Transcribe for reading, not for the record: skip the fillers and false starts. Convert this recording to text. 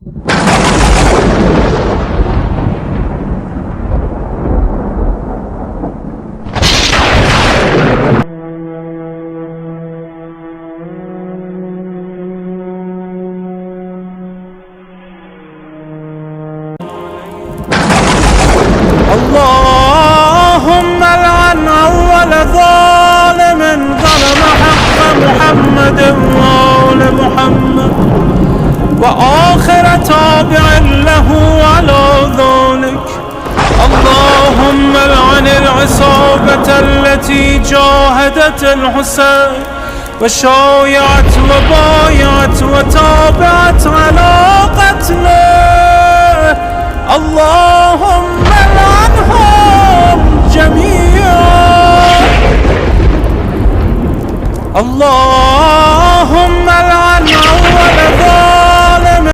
اللهم لعن أول ظالم ظلم حق محمد وآل محمد، وآخر تابع له على ذلك. اللهم لعن العصابة التي جاهدت الحسين وشايعت وبايعت وتابعت على قتله. اللهم لعنهم جميعا. الله